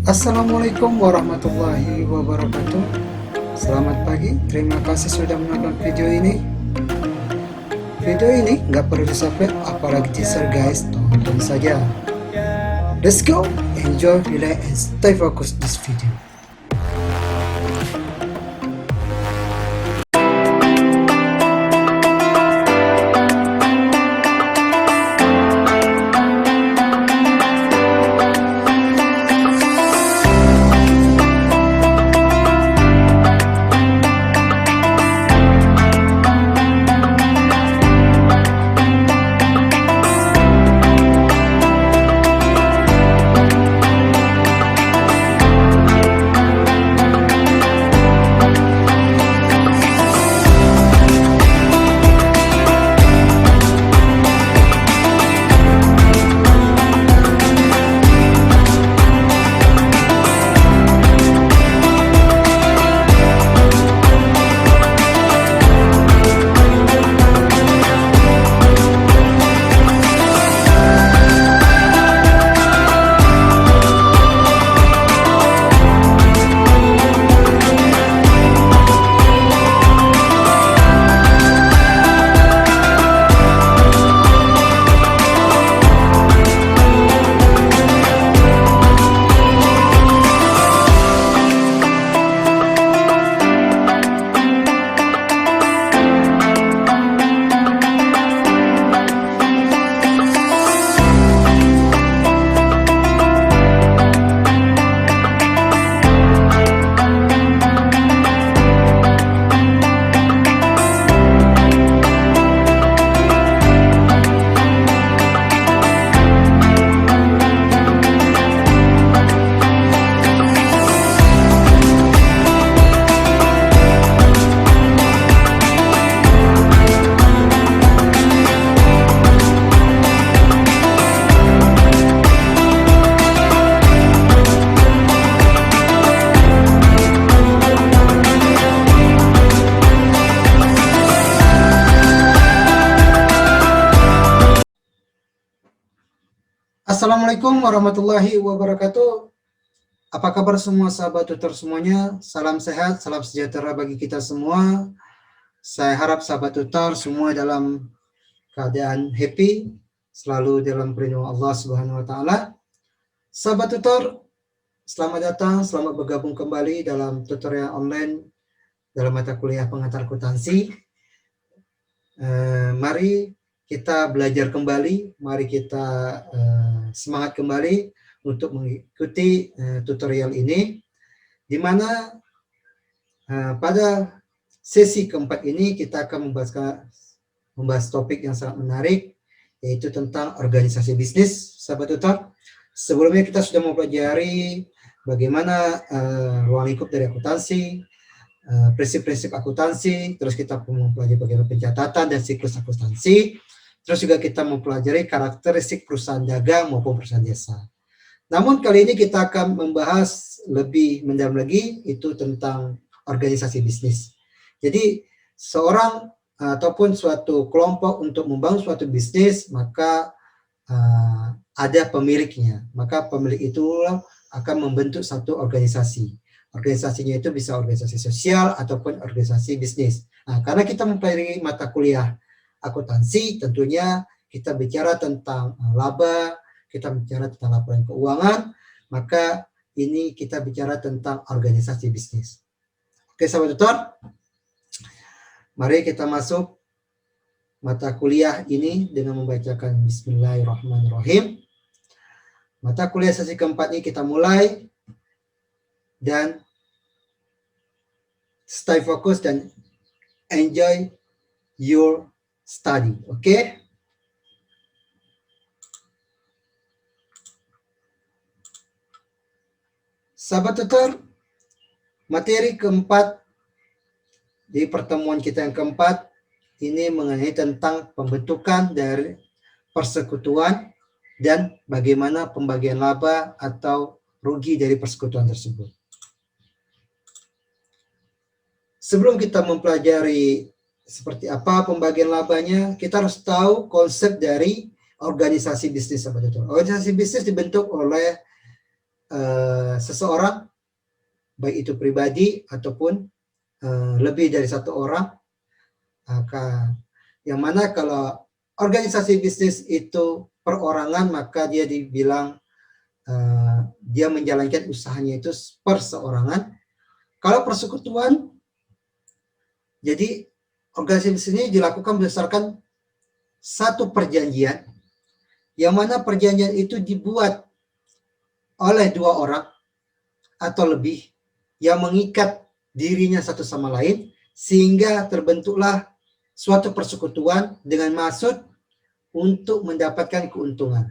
Assalamualaikum warahmatullahi wabarakatuh. Selamat pagi, terima kasih sudah menonton video ini. Video ini nggak perlu di-subscribe, apalagi teaser guys, tonton saja. Let's go, enjoy, relax, and stay focused this video. Assalamualaikum warahmatullahi wabarakatuh. Apa kabar semua sahabat tutor semuanya? Salam sehat, salam sejahtera bagi kita semua. Saya harap sahabat tutor semua dalam keadaan happy, selalu dalam perlindungan Allah Subhanahu wa taala. Sahabat tutor, selamat datang, selamat bergabung kembali dalam tutorial online dalam mata kuliah pengantar akuntansi. Mari kita belajar kembali, mari kita semangat kembali untuk mengikuti tutorial ini, di mana pada sesi keempat ini kita akan membahas topik yang sangat menarik, yaitu tentang organisasi bisnis, sahabat tutor. Sebelumnya kita sudah mempelajari bagaimana ruang lingkup dari akuntansi, prinsip-prinsip akuntansi, terus kita mempelajari bagaimana pencatatan dan siklus akuntansi, terus juga kita mempelajari karakteristik perusahaan dagang maupun perusahaan jasa. Namun kali ini kita akan membahas lebih mendalam lagi, itu tentang organisasi bisnis. Jadi seorang ataupun suatu kelompok untuk membangun suatu bisnis, maka ada pemiliknya. Maka pemilik itu akan membentuk satu organisasi. Organisasinya itu bisa organisasi sosial ataupun organisasi bisnis. Nah, karena kita mempelajari mata kuliah akuntansi, tentunya kita bicara tentang laba, kita bicara tentang laporan keuangan, maka ini kita bicara tentang organisasi bisnis. Oke sahabat tutor, mari kita masuk mata kuliah ini dengan membacakan Bismillahirrahmanirrahim. Mata kuliah sesi keempat ini kita mulai, dan stay fokus dan enjoy your study, oke? Sahabat tutor, materi keempat di pertemuan kita yang keempat ini mengenai tentang pembentukan dari persekutuan dan bagaimana pembagian laba atau rugi dari persekutuan tersebut. Sebelum kita mempelajari seperti apa pembagian labanya, kita harus tahu konsep dari organisasi bisnis. Organisasi bisnis dibentuk oleh seseorang, baik itu pribadi ataupun lebih dari satu orang. Yang mana kalau organisasi bisnis itu perorangan, maka dia dibilang dia menjalankan usahanya itu perseorangan. Kalau persekutuan, jadi organisasi ini dilakukan berdasarkan satu perjanjian, yang mana perjanjian itu dibuat oleh dua orang atau lebih yang mengikat dirinya satu sama lain, sehingga terbentuklah suatu persekutuan dengan maksud untuk mendapatkan keuntungan.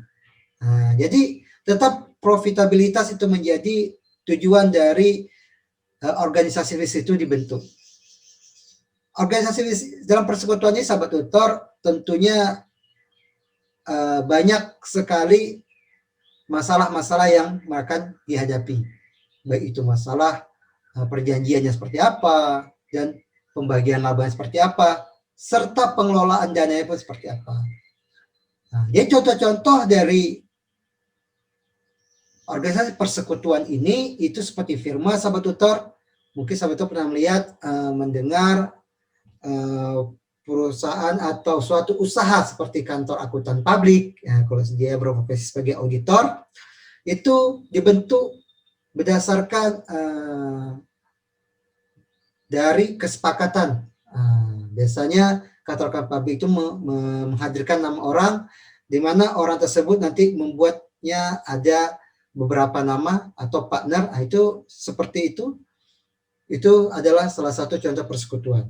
Jadi tetap profitabilitas itu menjadi tujuan dari organisasi bisnis itu dibentuk. Organisasi bisnis dalam persekutuan ini, sahabat tutor, tentunya banyak sekali masalah-masalah yang akan dihadapi, baik itu masalah perjanjiannya seperti apa, dan pembagian labanya seperti apa, serta pengelolaan dananya pun seperti apa. Jadi contoh-contoh dari organisasi persekutuan ini itu seperti firma, sahabat tutor. Mungkin sahabat tutor pernah melihat, mendengar perusahaan atau suatu usaha seperti kantor akuntan publik, ya, kalau dia berprofesi sebagai auditor, itu dibentuk berdasarkan dari kesepakatan. Biasanya kantor akuntan publik itu menghadirkan 6 orang, di mana orang tersebut nanti membuatnya ada beberapa nama atau partner. Itu seperti itu adalah salah satu contoh persekutuan.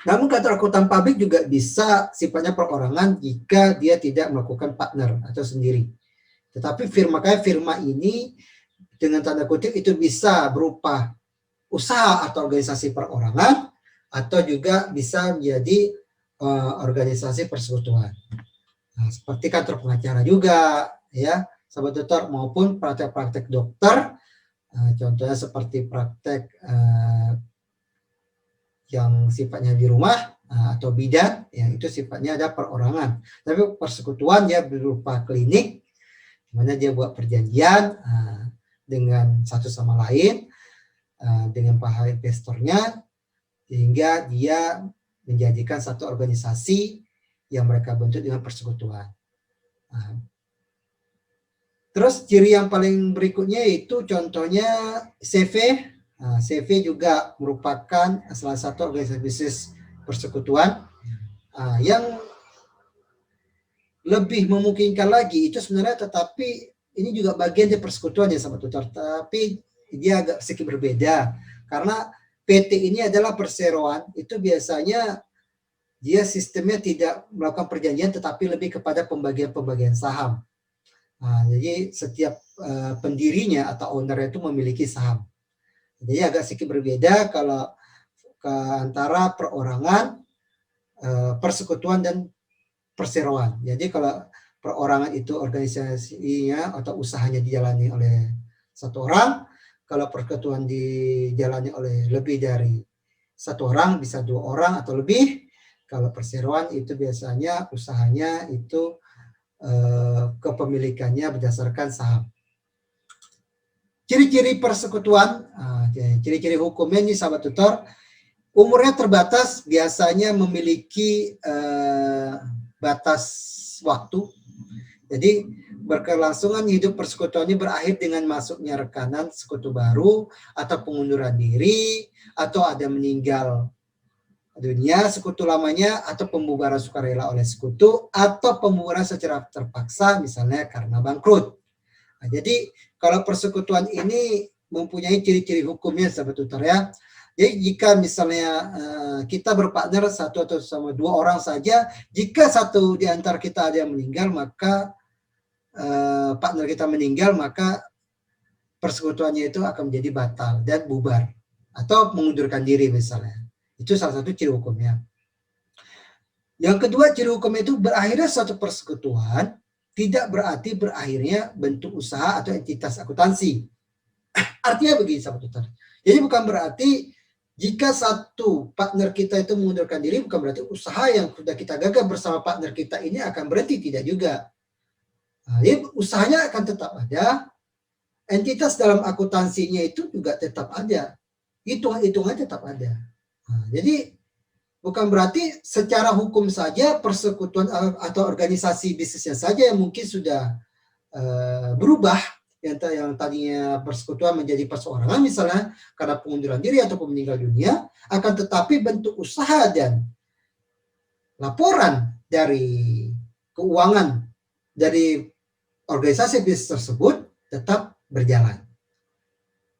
Namun kantor akuntan publik juga bisa sifatnya perorangan jika dia tidak melakukan partner atau sendiri. Tetapi firma ini dengan tanda kutip itu bisa berupa usaha atau organisasi perorangan, atau juga bisa menjadi organisasi persekutuan. Seperti kantor pengacara juga, ya, sahabat tutor, maupun praktek-praktek dokter, contohnya seperti praktek yang sifatnya di rumah atau bidan, yang itu sifatnya ada perorangan. Tapi persekutuan dia berupa klinik, di mana dia buat perjanjian dengan satu sama lain, dengan para investornya, sehingga dia menjadikan satu organisasi yang mereka bentuk dengan persekutuan. Terus ciri yang paling berikutnya itu contohnya CV. CV juga merupakan salah satu organisasi bisnis persekutuan. Yang lebih memungkinkan lagi itu sebenarnya, tetapi ini juga bagian dari persekutuan ya, sahabat tutor, tapi dia agak sedikit berbeda karena PT ini adalah perseroan. Itu biasanya dia sistemnya tidak melakukan perjanjian, tetapi lebih kepada pembagian saham. Jadi setiap pendirinya atau ownernya itu memiliki saham. Jadi agak sedikit berbeda kalau antara perorangan, persekutuan, dan perseroan. Jadi kalau perorangan itu organisasinya atau usahanya dijalani oleh satu orang, kalau persekutuan dijalani oleh lebih dari satu orang, bisa 2 orang atau lebih. Kalau perseroan itu biasanya usahanya itu kepemilikannya berdasarkan saham. Ciri-ciri persekutuan, ciri-ciri hukumnya ini, sahabat tutor, umurnya terbatas, biasanya memiliki batas waktu. Jadi berkelangsungan hidup persekutuan ini berakhir dengan masuknya rekanan sekutu baru, atau pengunduran diri, atau ada meninggal dunia sekutu lamanya, atau pembubaran sukarela oleh sekutu, atau pembubaran secara terpaksa misalnya karena bangkrut. Jadi kalau persekutuan ini mempunyai ciri-ciri hukumnya, sahabat tutor ya. Jadi jika misalnya kita berpartner satu atau sama 2 orang saja, jika satu di antara kita ada yang meninggal, maka partner kita meninggal, maka persekutuannya itu akan menjadi batal dan bubar atau mengundurkan diri misalnya. Itu salah satu ciri hukumnya. Yang kedua, ciri hukumnya itu berakhirnya suatu persekutuan tidak berarti berakhirnya bentuk usaha atau entitas akuntansi. Artinya begini, sahabat tutor. Jadi bukan berarti jika satu partner kita itu mengundurkan diri, bukan berarti usaha yang sudah kita gagal bersama partner kita ini akan berhenti, tidak juga. Jadi usahanya akan tetap ada, entitas dalam akuntansinya itu juga tetap ada. Hitung-hitungan tetap ada. Nah, jadi bukan berarti secara hukum saja persekutuan atau organisasi bisnisnya saja yang mungkin sudah berubah, yang tadinya persekutuan menjadi perseorangan misalnya karena pengunduran diri atau meninggal dunia, akan tetapi bentuk usaha dan laporan dari keuangan dari organisasi bisnis tersebut tetap berjalan.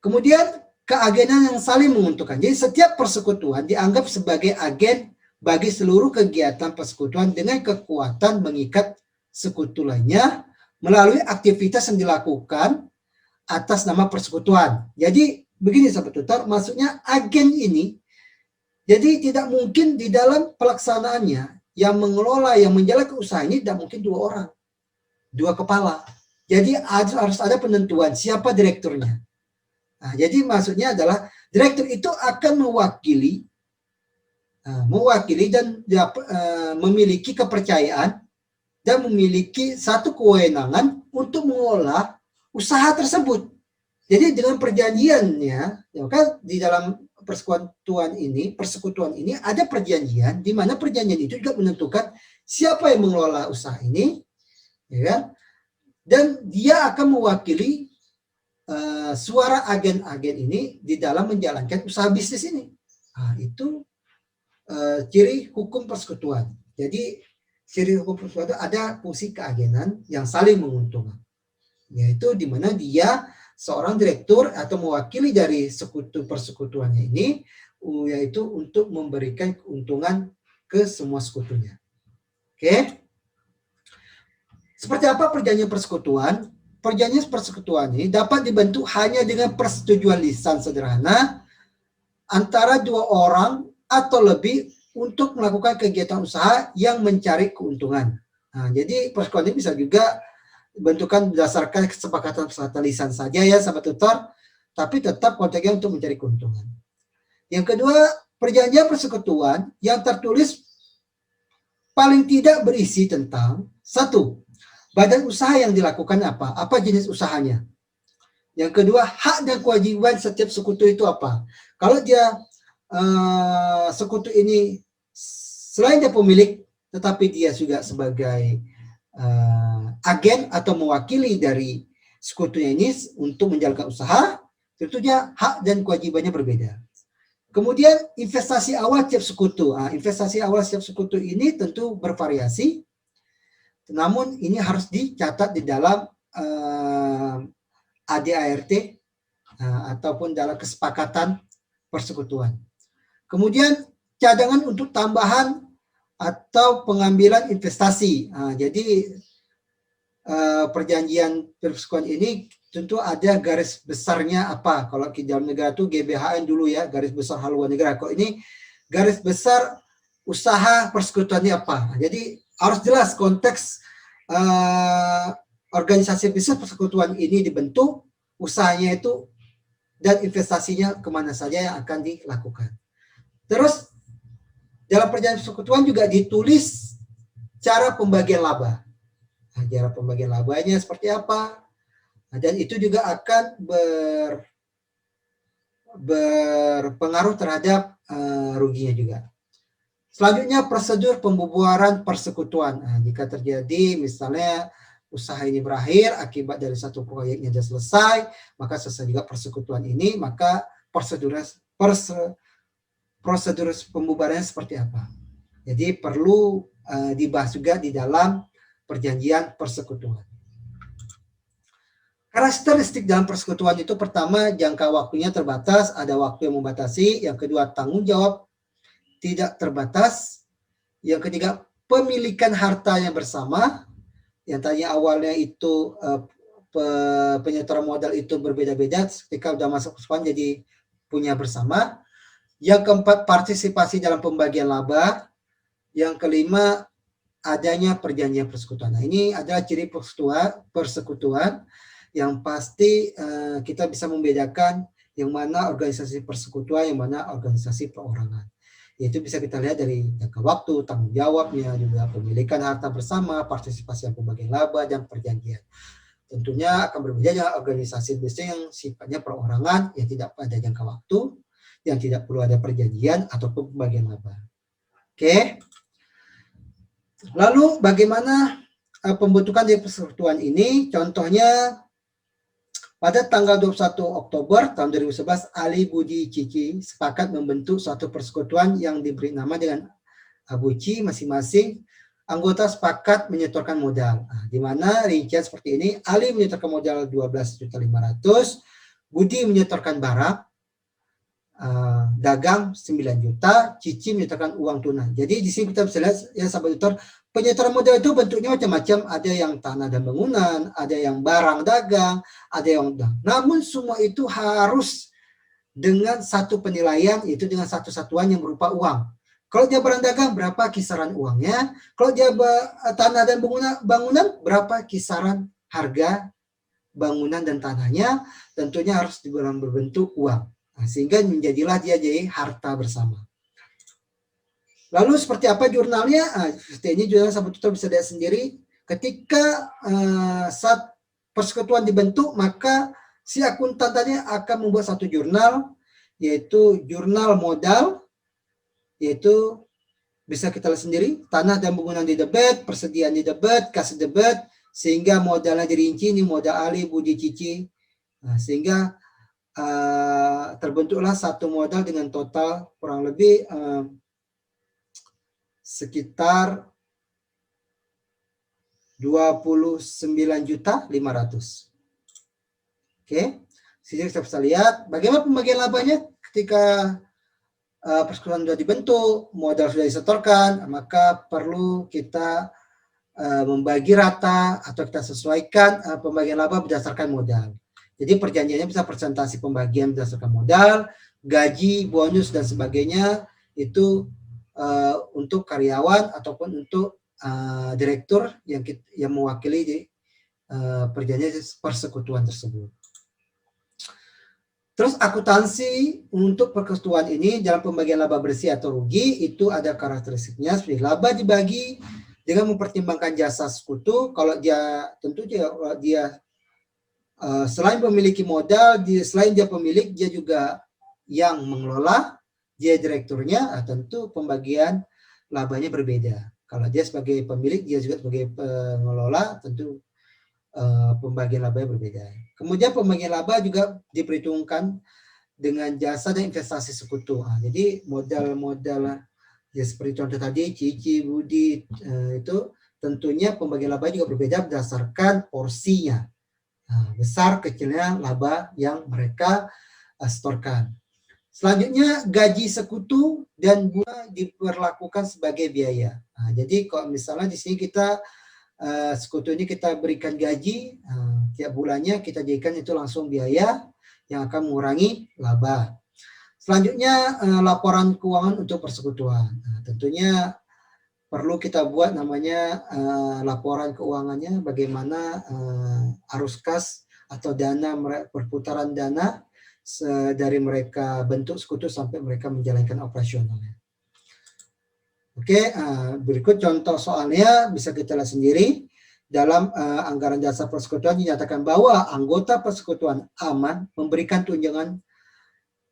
Kemudian keagenan yang saling menguntungkan. Jadi setiap persekutuan dianggap sebagai agen bagi seluruh kegiatan persekutuan dengan kekuatan mengikat sekutu lainnya melalui aktivitas yang dilakukan atas nama persekutuan. Jadi begini sahabat tutor, maksudnya agen ini jadi tidak mungkin di dalam pelaksanaannya yang mengelola, yang menjalankan usaha ini tidak mungkin 2 orang, 2 kepala. Jadi harus ada penentuan siapa direkturnya. Nah, jadi maksudnya adalah direktur itu akan mewakili dan memiliki kepercayaan dan memiliki satu kewenangan untuk mengolah usaha tersebut. Jadi dengan perjanjiannya, ya kan di dalam persekutuan ini ada perjanjian di mana perjanjian itu juga menentukan siapa yang mengelola usaha ini, ya kan? Dan dia akan mewakili suara agen-agen ini di dalam menjalankan usaha bisnis ini. Nah, itu ciri hukum persekutuan. Jadi ciri hukum persekutuan itu ada fungsi keagenan yang saling menguntungkan. Yaitu di mana dia seorang direktur atau mewakili dari sekutu persekutuannya ini, yaitu untuk memberikan keuntungan ke semua sekutunya. Oke? Seperti apa perjanjian persekutuan? Perjanjian persekutuan ini dapat dibentuk hanya dengan persetujuan lisan sederhana antara 2 orang atau lebih untuk melakukan kegiatan usaha yang mencari keuntungan. Nah, jadi persekutuan ini bisa juga dibentukkan berdasarkan kesepakatan lisan saja ya sahabat tutor, tapi tetap konteksnya untuk mencari keuntungan. Yang kedua, perjanjian persekutuan yang tertulis paling tidak berisi tentang 1. Badan usaha yang dilakukan apa jenis usahanya. Yang kedua, hak dan kewajiban setiap sekutu itu apa. Kalau dia sekutu ini selain dia pemilik, tetapi dia juga sebagai agen atau mewakili dari sekutunya ini untuk menjalankan usaha, tentunya hak dan kewajibannya berbeda. Kemudian investasi awal tiap sekutu. Investasi awal setiap sekutu ini tentu bervariasi, namun ini harus dicatat di dalam ADART ataupun dalam kesepakatan persekutuan. Kemudian cadangan untuk tambahan atau pengambilan investasi. Jadi perjanjian persekutuan ini tentu ada garis besarnya apa. Kalau di dalam negara itu GBHN dulu ya, garis besar haluan negara. Kalau ini garis besar usaha persekutuannya apa. Jadi harus jelas konteks organisasi bisnis persekutuan ini dibentuk, usahanya itu dan investasinya kemana saja yang akan dilakukan. Terus dalam perjanjian persekutuan juga ditulis cara pembagian laba. Cara pembagian labanya seperti apa, dan itu juga akan berpengaruh terhadap ruginya juga. Selanjutnya prosedur pembubaran persekutuan. Jika terjadi misalnya usaha ini berakhir akibat dari satu proyeknya sudah selesai, maka selesai juga persekutuan ini, maka prosedur pembubarannya seperti apa. Jadi perlu dibahas juga di dalam perjanjian persekutuan. Karakteristik dalam persekutuan itu pertama jangka waktunya terbatas, ada waktu yang membatasi. Yang kedua tanggung jawab tidak terbatas. Yang ketiga pemilikan harta yang bersama. Yang tadinya awalnya itu penyetoran modal itu berbeda-beda, ketika sudah masuk persekutuan jadi punya bersama. Yang keempat partisipasi dalam pembagian laba. Yang kelima adanya perjanjian persekutuan. Nah, ini adalah ciri persekutuan yang pasti kita bisa membedakan yang mana organisasi persekutuan, yang mana organisasi perorangan. Yaitu bisa kita lihat dari jangka waktu, tanggung jawabnya, juga pemilikan harta bersama, partisipasi yang pembagian laba, dan perjanjian. Tentunya akan berbeda dengan organisasi bisnis yang sifatnya perorangan, yang tidak pada jangka waktu, yang tidak perlu ada perjanjian ataupun pembagian laba. Oke. Lalu bagaimana pembentukan dari persekutuan ini? Contohnya pada tanggal 21 Oktober tahun 2011, Ali, Budi, Cici sepakat membentuk suatu persekutuan yang diberi nama dengan Abuci. Masing-masing anggota sepakat menyetorkan modal. Nah, di mana rincian seperti ini, Ali menyetorkan modal 12.500.000, Budi menyetorkan barang, dagang 9 juta, Cici menyetorkan uang tunai. Jadi di sini kita bisa lihat ya sahabat tutor, penyetoran modal itu bentuknya macam-macam, ada yang tanah dan bangunan, ada yang barang dagang, ada yang namun semua itu harus dengan satu penilaian, yaitu dengan satu satuan yang berupa uang. Kalau dia barang dagang, berapa kisaran uangnya? Kalau dia tanah dan bangunan, berapa kisaran harga bangunan dan tanahnya? Tentunya harus berbentuk uang. Nah, sehingga menjadilah dia jadi harta bersama. Lalu seperti apa jurnalnya? Nah, seperti ini jurnal sahabat tutor bisa lihat sendiri. Ketika saat persekutuan dibentuk, maka si akuntan tadi akan membuat satu jurnal, yaitu jurnal modal, yaitu bisa kita lihat sendiri, tanah dan bangunan di debit, persediaan di debit, kas debit, sehingga modalnya dirinci, ini modal Ali, Budi, Cici. Nah, sehingga terbentuklah satu modal dengan total kurang lebih sekitar 29.500.000. Oke, sini kita bisa lihat bagaimana pembagian labanya ketika persekutuan sudah dibentuk, modal sudah disetorkan, maka perlu kita membagi rata atau kita sesuaikan pembagian laba berdasarkan modal. Jadi perjanjiannya bisa presentasi pembagian berdasarkan modal, gaji, bonus dan sebagainya itu untuk karyawan ataupun untuk direktur yang mewakili di perjanjian persekutuan tersebut. Terus akuntansi untuk persekutuan ini dalam pembagian laba bersih atau rugi itu ada karakteristiknya seperti laba dibagi dengan mempertimbangkan jasa sekutu. Kalau dia tentu dia selain memiliki modal, selain dia pemilik, dia juga yang mengelola, dia direkturnya, tentu pembagian labanya berbeda. Kalau dia sebagai pemilik, dia juga sebagai pengelola, tentu pembagian labanya berbeda. Kemudian pembagian laba juga diperhitungkan dengan jasa dan investasi sekutu. Jadi modal-modal ya seperti contoh tadi, Cici, Budi itu tentunya pembagian laba juga berbeda berdasarkan porsinya. Besar kecilnya laba yang mereka setorkan. Selanjutnya gaji sekutu dan bunga diperlakukan sebagai biaya. Jadi kalau misalnya di sini kita sekutu ini kita berikan gaji tiap bulannya, kita jadikan itu langsung biaya yang akan mengurangi laba. Selanjutnya laporan keuangan untuk persekutuan. Tentunya perlu kita buat namanya laporan keuangannya, bagaimana arus kas atau dana perputaran dana dari mereka bentuk sekutu sampai mereka menjalankan operasionalnya. Oke, berikut contoh soalnya bisa kita lihat sendiri. Dalam anggaran jasa persekutuan dinyatakan bahwa anggota persekutuan aman memberikan tunjangan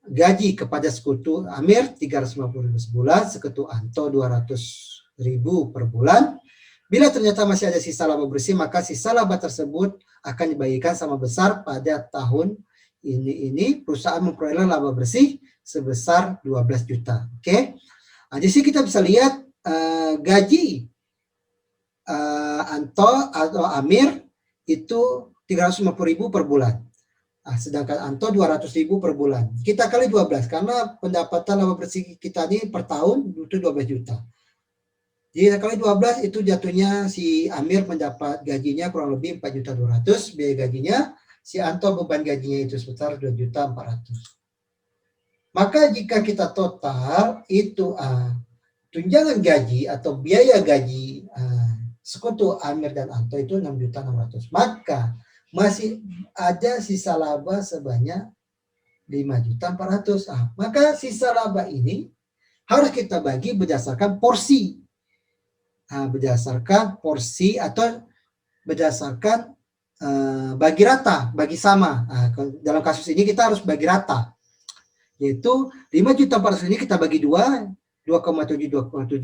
gaji kepada sekutu Amir 350.000 sebulan, sekutu Anto 200.000 per bulan. Bila ternyata masih ada sisa laba bersih, maka sisa laba tersebut akan dibagikan sama besar pada tahun ini perusahaan memperoleh laba bersih sebesar 12 juta. Oke. Nah, di sini kita bisa lihat gaji Anto atau Amir itu 350.000 per bulan. Sedangkan Anto 200.000 per bulan. Kita kali 12 karena pendapatan laba bersih kita ini per tahun itu 12 juta. Jadi kali 12 itu jatuhnya si Amir mendapat gajinya kurang lebih 4.200.000 biaya gajinya. Si Anto beban gajinya itu sebesar 2.400.000. Maka jika kita total itu tunjangan gaji atau biaya gaji sekutu Amir dan Anto itu 6.600.000. Maka masih ada sisa laba sebanyak 5.400.000. Maka sisa laba ini harus kita bagi berdasarkan porsi. Berdasarkan porsi atau berdasarkan bagi rata, bagi sama. Dalam kasus ini kita harus bagi rata. Yaitu 5.400.000 ini kita bagi 2,7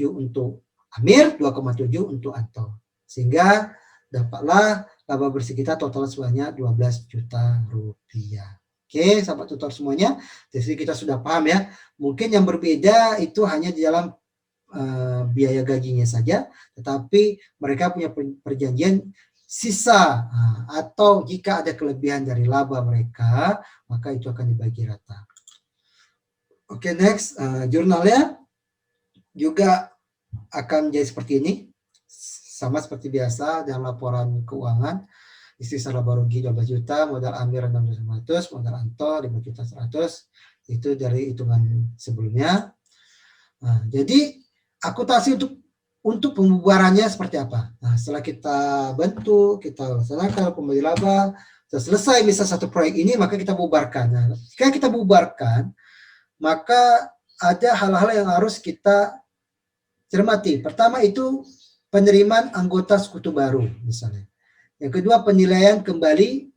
untuk Amir, 2,7 untuk Anto. Sehingga dapatlah laba bersih kita total sebanyak 12 juta rupiah. Oke, sahabat tutor semuanya. Jadi kita sudah paham ya. Mungkin yang berbeda itu hanya di dalam biaya gajinya saja, tetapi mereka punya perjanjian sisa atau jika ada kelebihan dari laba mereka, maka itu akan dibagi rata. Oke, next, jurnalnya juga akan jadi seperti ini, sama seperti biasa dalam laporan keuangan. Sisa laba rugi 12 juta, modal Amir 6.500, modal Anto 5.100.000, itu dari hitungan sebelumnya. Nah, jadi akuntansi untuk pembubarannya seperti apa? Nah, setelah kita bentuk, kita laksanakan pembagi laba, selesai misal satu proyek ini, maka kita bubarkan. Nah, jika kita bubarkan, maka ada hal-hal yang harus kita cermati. Pertama itu penerimaan anggota sekutu baru misalnya. Yang kedua penilaian kembali.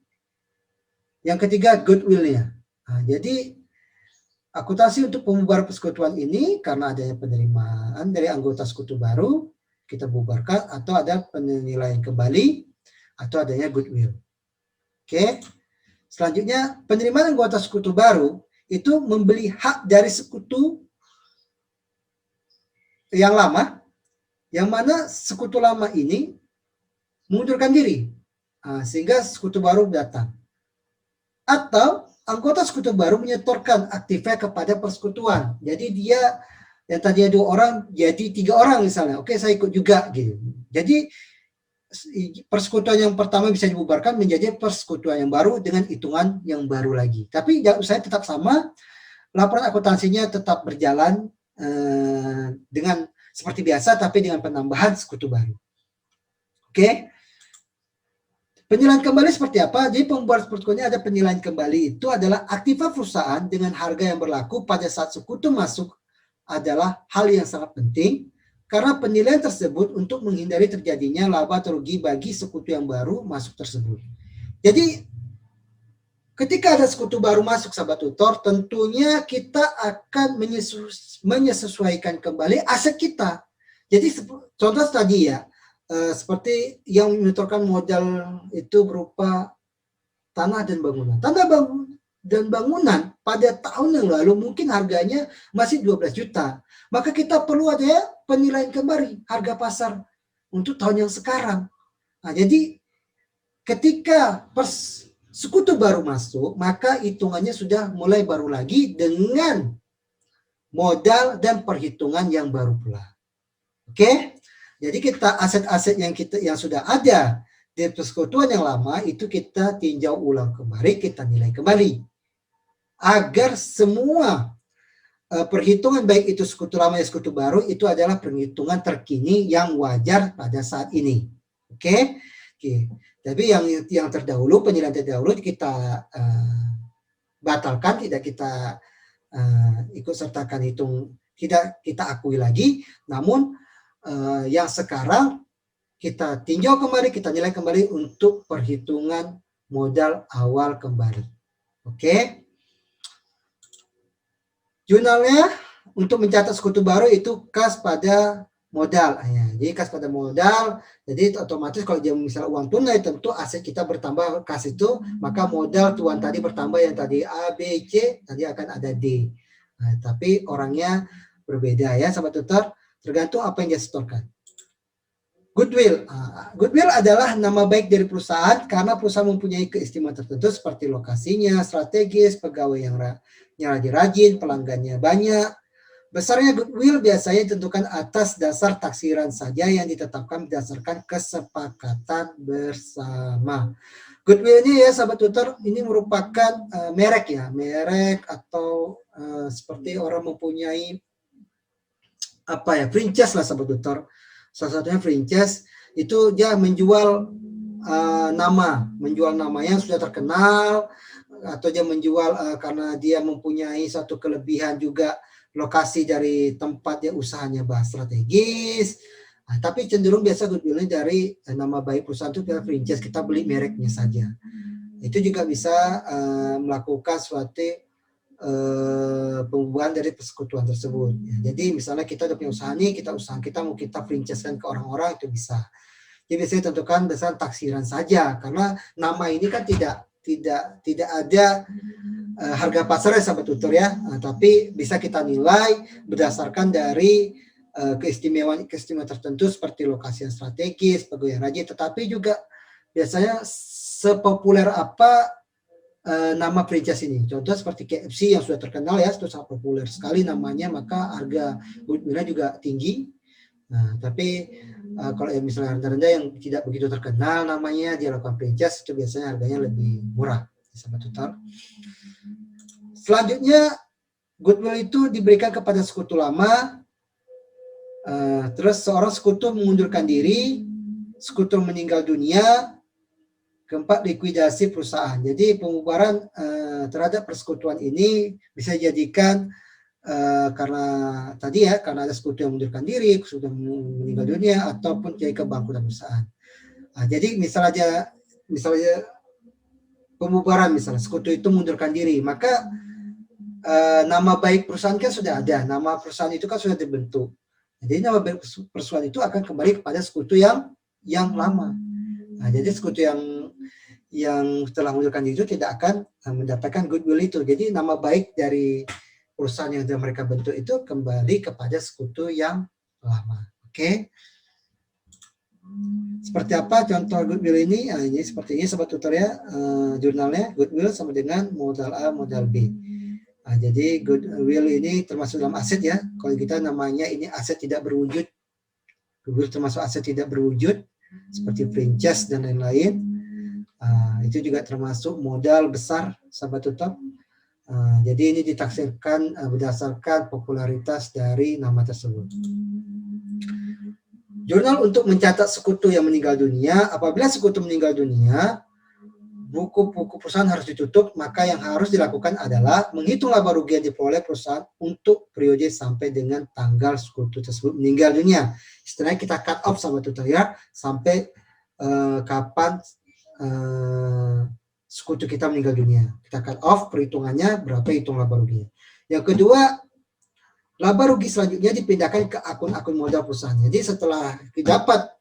Yang ketiga goodwill-nya. Nah, jadi akuntansi untuk pembubaran persekutuan ini karena adanya penerimaan dari anggota sekutu baru kita bubarkan atau ada penilaian kembali atau adanya goodwill. Oke. Selanjutnya penerimaan anggota sekutu baru itu membeli hak dari sekutu yang lama, yang mana sekutu lama ini mengundurkan diri, sehingga sekutu baru datang. Atau anggota sekutu baru menyetorkan aktifnya kepada persekutuan. Jadi dia yang tadinya 2 orang jadi 3 orang misalnya. Oke, saya ikut juga gitu. Jadi persekutuan yang pertama bisa dibubarkan menjadi persekutuan yang baru dengan hitungan yang baru lagi. Tapi saya tetap sama, laporan akuntansinya tetap berjalan dengan seperti biasa tapi dengan penambahan sekutu baru. Oke. Penilaian kembali seperti apa? Jadi pembubaran persekutuannya ada penilaian kembali itu adalah aktiva perusahaan dengan harga yang berlaku pada saat sekutu masuk adalah hal yang sangat penting karena penilaian tersebut untuk menghindari terjadinya laba atau rugi bagi sekutu yang baru masuk tersebut. Jadi ketika ada sekutu baru masuk sahabat tutor, tentunya kita akan menyesuaikan kembali aset kita. Jadi contoh tadi ya, seperti yang menyetorkan modal itu berupa tanah dan bangunan. Tanah dan bangunan pada tahun yang lalu mungkin harganya masih 12 juta. Maka kita perlu ada penilaian kembali harga pasar untuk tahun yang sekarang. Nah, jadi ketika sekutu baru masuk, maka hitungannya sudah mulai baru lagi dengan modal dan perhitungan yang baru pula. Oke? Jadi kita aset-aset yang sudah ada di persekutuan yang lama itu kita tinjau ulang kembali, kita nilai kembali. Agar semua perhitungan baik itu sekutu lama dan sekutu baru itu adalah perhitungan terkini yang wajar pada saat ini. Oke? Oke. Tapi yang terdahulu, penilaian terdahulu kita batalkan, tidak kita ikut sertakan tidak kita akui lagi, namun yang sekarang kita tinjau kembali, kita nilai kembali untuk perhitungan modal awal kembali. Oke. Jurnalnya untuk mencatat sekutu baru itu kas pada modal. Jadi kas pada modal, jadi otomatis kalau dia misalnya uang tunai tentu aset kita bertambah kas itu, maka modal tuan tadi bertambah yang tadi A, B, C, tadi akan ada D. Nah, tapi orangnya berbeda ya sahabat tutor. Tergantung apa yang dia setorkan. Goodwill. Goodwill adalah nama baik dari perusahaan karena perusahaan mempunyai keistimewaan tertentu seperti lokasinya, strategis, pegawai yang rajin, pelanggannya banyak. Besarnya goodwill biasanya ditentukan atas dasar taksiran saja yang ditetapkan berdasarkan kesepakatan bersama. Goodwill ini ya sahabat tutor, ini merupakan merek ya, merek atau seperti orang mempunyai franchise lah sahabat tutor. Salah satunya franchise itu dia menjual menjual nama yang sudah terkenal, atau dia menjual karena dia mempunyai satu kelebihan juga lokasi dari tempat dia usahanya strategis, Nah, tapi cenderung biasa goodwill dari nama baik perusahaan itu kita franchise, kita beli mereknya saja. Itu juga bisa melakukan suatu pembubahan dari persekutuan tersebut. Ya, jadi misalnya kita udah punya usaha nih, usaha kita mau kita franchise-kan ke orang-orang, itu bisa. Jadi biasanya tentukan berdasarkan taksiran saja, karena nama ini kan tidak ada harga pasarnya sahabat tutor ya, tapi bisa kita nilai berdasarkan dari keistimewaan tertentu seperti lokasi yang strategis, pegawai yang rajin, tetapi juga biasanya sepopuler apa nama franchise ini. Contoh seperti KFC yang sudah terkenal ya, itu sangat populer sekali namanya, maka harga goodwill-nya juga tinggi. Nah, tapi kalau yang misalnya rendah-rendah yang tidak begitu terkenal namanya, dia lakukan franchise, itu biasanya harganya lebih murah, sahabat tutor. Selanjutnya, goodwill itu diberikan kepada sekutu lama, terus seorang sekutu mengundurkan diri, sekutu meninggal dunia, keempat, likuidasi perusahaan. Jadi pembubaran terhadap persekutuan ini bisa dijadikan karena tadi ya, karena ada sekutu yang mengundurkan diri, sudah meninggal dunia, ataupun jadi kebangkrutan perusahaan. Nah, jadi misalnya pembubaran, misalnya sekutu itu mengundurkan diri, maka nama baik perusahaan kan sudah ada, nama perusahaan itu kan sudah dibentuk. Jadi nama baik perusahaan itu akan kembali kepada sekutu yang lama. Nah, jadi sekutu yang telah mengundurkan diri itu tidak akan mendapatkan goodwill itu. Jadi nama baik dari perusahaan yang sudah mereka bentuk itu kembali kepada sekutu yang lama. Oke. Seperti apa contoh goodwill ini? Nah, ini seperti ini sobat tutor ya, jurnalnya goodwill sama dengan modal A, modal B. Nah, jadi goodwill ini termasuk dalam aset ya. Kalau kita namanya ini aset tidak berwujud. Goodwill termasuk aset tidak berwujud seperti franchise dan lain-lain. Itu juga termasuk modal besar sahabat tutor. Jadi ini ditaksirkan berdasarkan popularitas dari nama tersebut. Jurnal untuk mencatat sekutu yang meninggal dunia. Apabila sekutu meninggal dunia, buku-buku perusahaan harus ditutup, maka yang harus dilakukan adalah menghitung laba rugi yang diperoleh perusahaan untuk periode sampai dengan tanggal sekutu tersebut meninggal dunia. Istilahnya kita cut off sahabat tutor ya, sampai kapan sekutu kita meninggal dunia. Kita cut off perhitungannya berapa hitung laba ruginya. Yang kedua, laba rugi selanjutnya dipindahkan ke akun-akun modal perusahaan. Jadi setelah didapat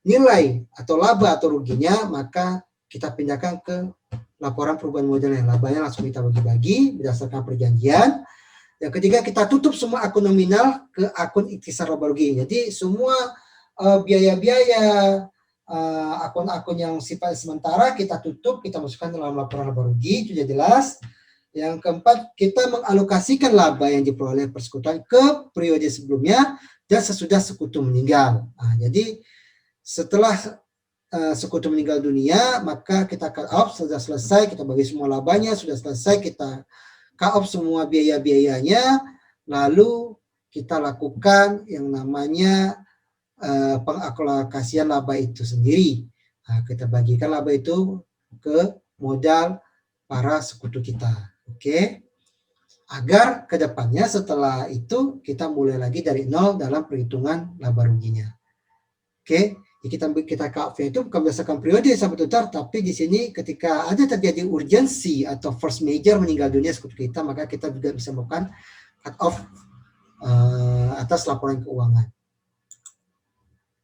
nilai atau laba atau ruginya, maka kita pindahkan ke laporan perubahan modalnya. Labanya langsung kita bagi-bagi berdasarkan perjanjian. Yang ketiga, kita tutup semua akun nominal ke akun ikhtisar laba rugi. Jadi semua biaya-biaya akun-akun yang sifatnya sementara kita tutup, kita masukkan dalam laporan laba rugi, itu sudah jelas. Yang keempat, kita mengalokasikan laba yang diperoleh persekutuan ke periode sebelumnya dan sesudah sekutu meninggal. Nah, jadi setelah sekutu meninggal dunia, maka kita cut off, sudah selesai, kita bagi semua labanya, sudah selesai, kita cut off semua biaya-biayanya, lalu kita lakukan yang namanya pengalokasian laba itu sendiri. Nah, kita bagikan laba itu ke modal para sekutu kita. Oke. Agar kedepannya setelah itu kita mulai lagi dari nol dalam perhitungan laba ruginya. Oke. Kita cut-off-nya itu bukan berdasarkan periode sahabat tutor, tapi di sini ketika ada terjadi urgensi atau force major meninggal dunia sekutu kita, maka kita juga bisa melakukan cut-off atas laporan keuangan.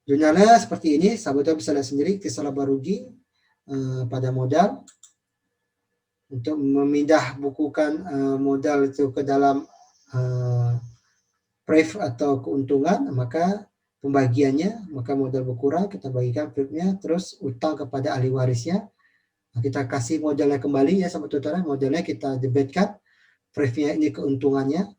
Jurnalnya seperti ini, sahabat tutor bisa lihat sendiri kisah laba rugi pada modal. Untuk memindah bukukan modal itu ke dalam pref atau keuntungan, maka pembagiannya, maka modal berkurang, kita bagikan prefnya, terus utang kepada ahli warisnya. Nah, kita kasih modalnya kembali ya sahabat tutor, modalnya kita debitkan, prefnya ini keuntungannya,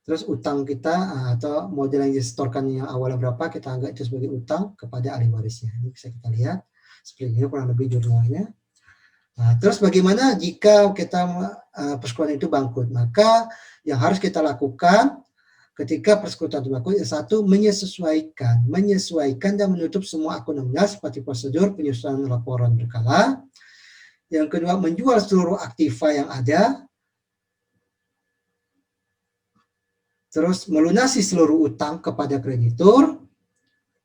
terus utang kita atau modal yang disetorkan yang awalnya berapa, kita anggap itu sebagai utang kepada ahli warisnya. Ini bisa kita lihat, seperti ini kurang lebih jurnalnya. Nah, terus bagaimana jika kita persekutuan itu bangkrut? Maka yang harus kita lakukan ketika persekutuan itu bangkrut, yang satu, menyesuaikan dan menutup semua akun nominal seperti prosedur penyusunan laporan berkala. Yang kedua, menjual seluruh aktiva yang ada. Terus melunasi seluruh utang kepada kreditur.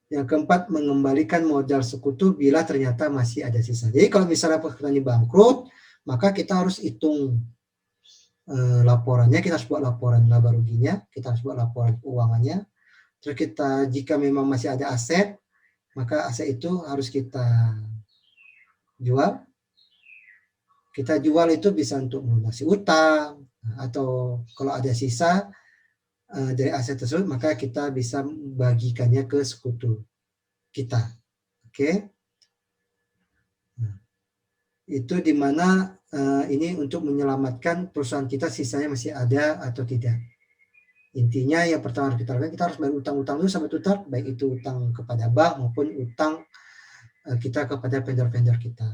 Yang keempat, mengembalikan modal sekutu bila ternyata masih ada sisa. Jadi kalau misalnya perusahaan ini bangkrut, maka kita harus hitung laporannya, kita harus buat laporan laba ruginya, kita harus buat laporan keuangannya. Terus kita, jika memang masih ada aset, maka aset itu harus kita jual. Kita jual itu bisa untuk melunasi utang, atau kalau ada sisa dari aset tersebut, maka kita bisa bagikannya ke sekutu kita. Oke. Nah, itu dimana ini untuk menyelamatkan perusahaan kita sisanya masih ada atau tidak. Intinya yang pertama harus kita lakukan, kita harus bayar utang-utang dulu sahabat tutor, baik itu utang kepada bank maupun utang kita kepada vendor-vendor kita.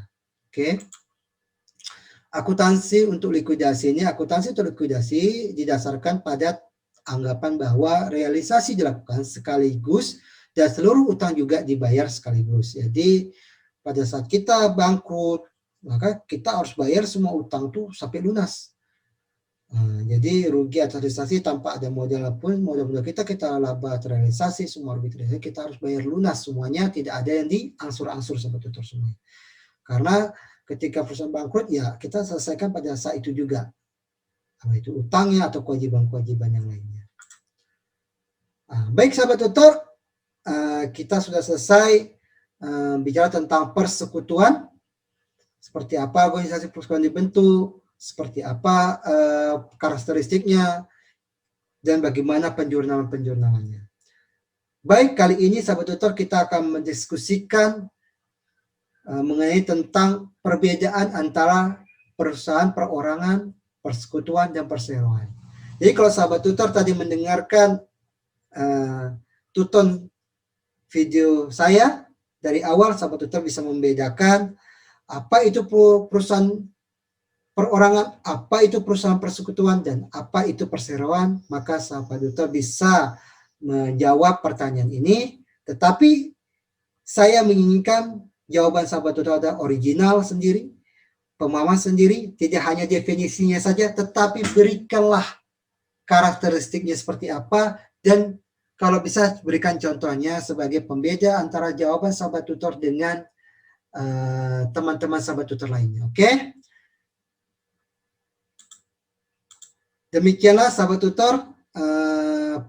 Oke. Akuntansi untuk likuidasi ini, akuntansi untuk likuidasi didasarkan pada anggapan bahwa realisasi dilakukan sekaligus dan seluruh utang juga dibayar sekaligus. Jadi pada saat kita bangkrut, maka kita harus bayar semua utang tuh sampai lunas. Jadi rugi atau realisasi tanpa ada modal pun, modal kita laba terrealisasi, semua rugi terrealisasi, kita harus bayar lunas semuanya, tidak ada yang diangsur-angsur sahabat tutor semuanya. Karena ketika perusahaan bangkrut, ya kita selesaikan pada saat itu juga, itu utangnya atau kewajiban-kewajiban yang lainnya. Baik sahabat tutor, kita sudah selesai bicara tentang persekutuan, seperti apa organisasi persekutuan dibentuk, seperti apa karakteristiknya, dan bagaimana penjurnalan-penjurnalannya. Baik, kali ini sahabat tutor kita akan mendiskusikan mengenai tentang perbedaan antara perusahaan perorangan, persekutuan, dan perseroan. Jadi kalau sahabat tutor tadi mendengarkan tuton video saya dari awal, sahabat tutor bisa membedakan apa itu perusahaan perorangan, apa itu perusahaan persekutuan, dan apa itu perseroan. Maka sahabat tutor bisa menjawab pertanyaan ini, tetapi saya menginginkan jawaban sahabat tutor ada original sendiri, pemahaman sendiri, tidak hanya definisinya saja, tetapi berikanlah karakteristiknya seperti apa, dan kalau bisa berikan contohnya sebagai pembeda antara jawaban sahabat tutor dengan teman-teman sahabat tutor lainnya. Oke? Demikianlah sahabat tutor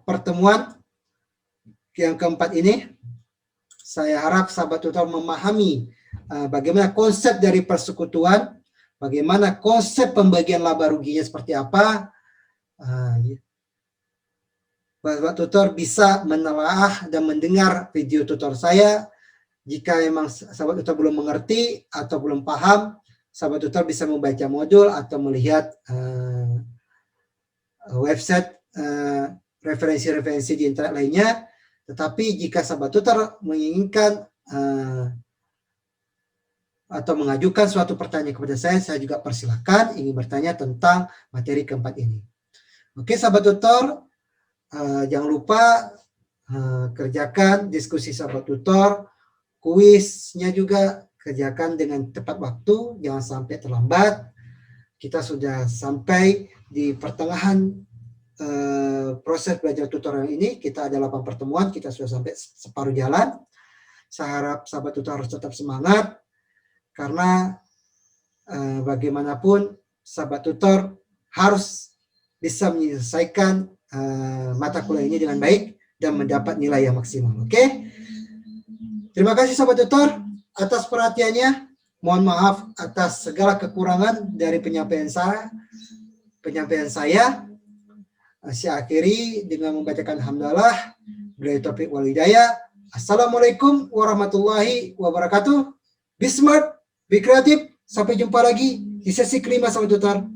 pertemuan yang keempat ini. Saya harap sahabat tutor memahami bagaimana konsep dari persekutuan, bagaimana konsep pembagian laba ruginya seperti apa. Sahabat tutor bisa menelaah dan mendengar video tutor saya. Jika memang sahabat tutor belum mengerti atau belum paham, sahabat tutor bisa membaca modul atau melihat website referensi-referensi di internet lainnya. Tetapi jika sahabat tutor menginginkan atau mengajukan suatu pertanyaan kepada saya juga persilakan ingin bertanya tentang materi keempat ini. Oke sahabat tutor, jangan lupa kerjakan diskusi sahabat tutor, kuisnya juga kerjakan dengan tepat waktu, jangan sampai terlambat. Kita sudah sampai di pertengahan proses belajar tutorial ini. Kita ada 8 pertemuan, kita sudah sampai separuh jalan. Saya harap sahabat tutor harus tetap semangat, karena bagaimanapun sahabat tutor harus bisa menyelesaikan mata kuliah ini dengan baik dan mendapat nilai yang maksimal. Oke? Terima kasih sahabat tutor atas perhatiannya. Mohon maaf atas segala kekurangan dari penyampaian saya. Saya akhiri dengan membacakan hamdalah. Billahi taufiq wal hidayah. Assalamualaikum warahmatullahi wabarakatuh. Be smart, be kreatif. Sampai jumpa lagi di sesi kelima sahabat tutor.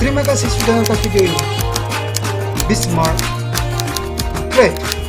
Terima kasih sudah nonton video ini. Be smart, great.